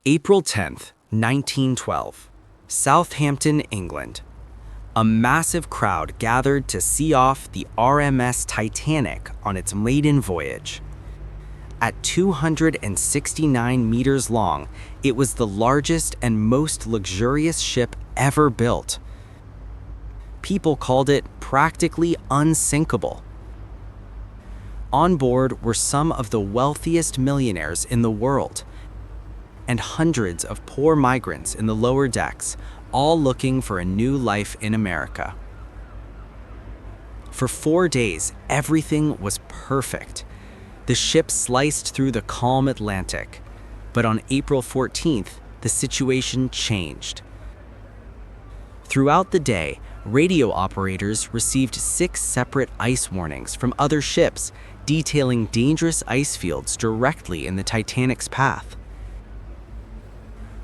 April 10th, 1912. Southampton, England. A massive crowd gathered to see off the RMS Titanic on its maiden voyage. At 269 meters long, it was the largest and most luxurious ship ever built. People called it practically unsinkable. On board were some of the wealthiest millionaires in the world, and hundreds of poor migrants in the lower decks, all looking for a new life in America. For 4 days, everything was perfect. The ship sliced through the calm Atlantic, but on April 14th, the situation changed. Throughout the day, radio operators received 6 separate ice warnings from other ships detailing dangerous ice fields directly in the Titanic's path.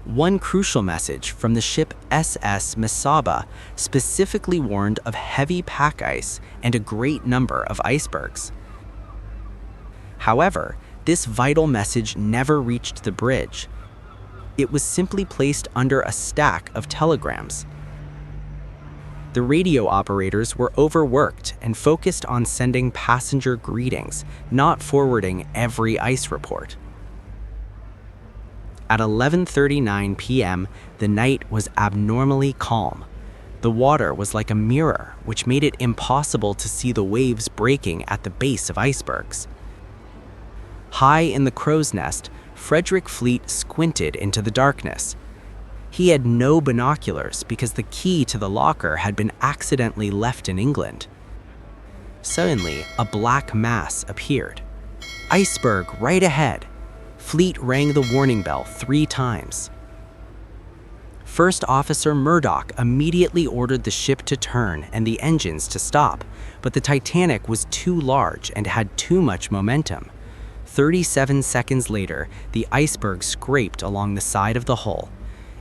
One crucial message from the ship SS Mesaba specifically warned of heavy pack ice and a great number of icebergs. However, this vital message never reached the bridge. It was simply placed under a stack of telegrams. The radio operators were overworked and focused on sending passenger greetings, not forwarding every ice report. At 11:39 p.m., the night was abnormally calm. The water was like a mirror, which made it impossible to see the waves breaking at the base of icebergs. High in the crow's nest, Frederick Fleet squinted into the darkness. He had no binoculars because the key to the locker had been accidentally left in England. Suddenly, a black mass appeared. "Iceberg right ahead!" Fleet rang the warning bell 3 times. First Officer Murdoch immediately ordered the ship to turn and the engines to stop, but the Titanic was too large and had too much momentum. 37 seconds later, the iceberg scraped along the side of the hull.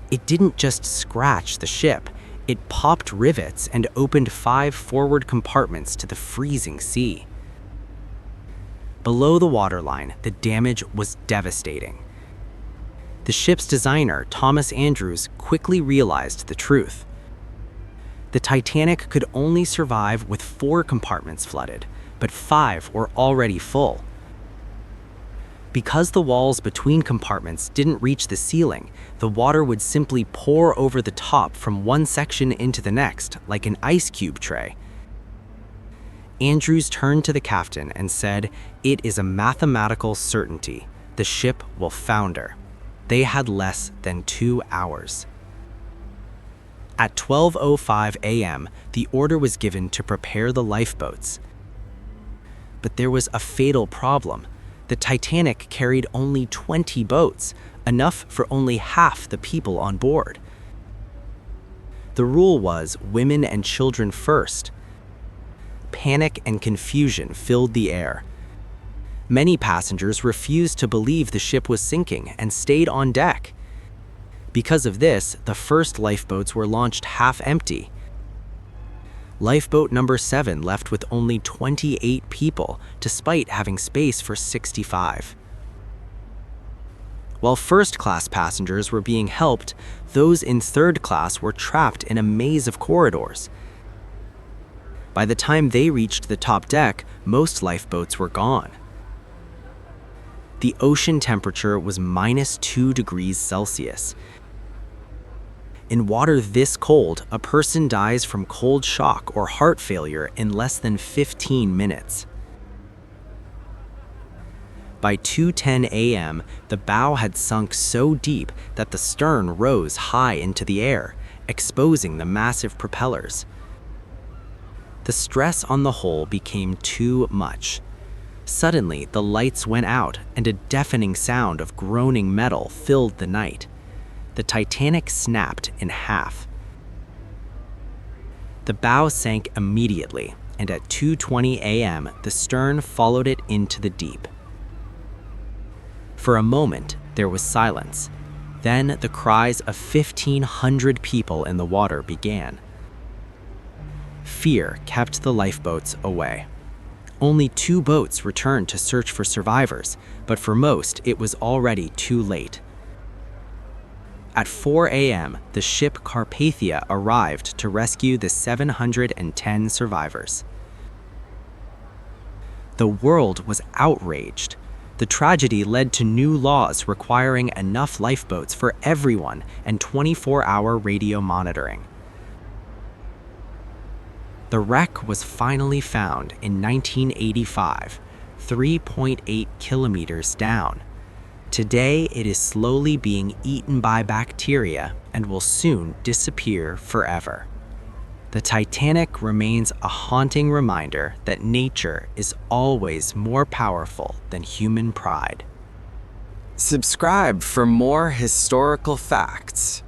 It didn't just scratch the ship, it popped rivets and opened 5 forward compartments to the freezing sea. Below the waterline, the damage was devastating. The ship's designer, Thomas Andrews, quickly realized the truth. The Titanic could only survive with 4 compartments flooded, but 5 were already full. Because the walls between compartments didn't reach the ceiling, the water would simply pour over the top from one section into the next, like an ice cube tray. Andrews turned to the captain and said, "It is a mathematical certainty. The ship will founder." They had less than 2 hours. At 12:05 a.m., the order was given to prepare the lifeboats. But there was a fatal problem. The Titanic carried only 20 boats, enough for only half the people on board. The rule was women and children first. Panic and confusion filled the air. Many passengers refused to believe the ship was sinking and stayed on deck. Because of this, the first lifeboats were launched half empty. Lifeboat number 7 left with only 28 people, despite having space for 65. While first-class passengers were being helped, those in third class were trapped in a maze of corridors. By the time they reached the top deck, most lifeboats were gone. The ocean temperature was -2 degrees Celsius. In water this cold, a person dies from cold shock or heart failure in less than 15 minutes. By 2:10 a.m., the bow had sunk so deep that the stern rose high into the air, exposing the massive propellers. The stress on the hull became too much. Suddenly, the lights went out, and a deafening sound of groaning metal filled the night. The Titanic snapped in half. The bow sank immediately, and at 2:20 a.m., the stern followed it into the deep. For a moment, there was silence. Then the cries of 1,500 people in the water began. Fear kept the lifeboats away. Only 2 boats returned to search for survivors, but for most, it was already too late. At 4 a.m., the ship Carpathia arrived to rescue the 710 survivors. The world was outraged. The tragedy led to new laws requiring enough lifeboats for everyone and 24-hour radio monitoring. The wreck was finally found in 1985, 3.8 kilometers down. Today, it is slowly being eaten by bacteria and will soon disappear forever. The Titanic remains a haunting reminder that nature is always more powerful than human pride. Subscribe for more historical facts.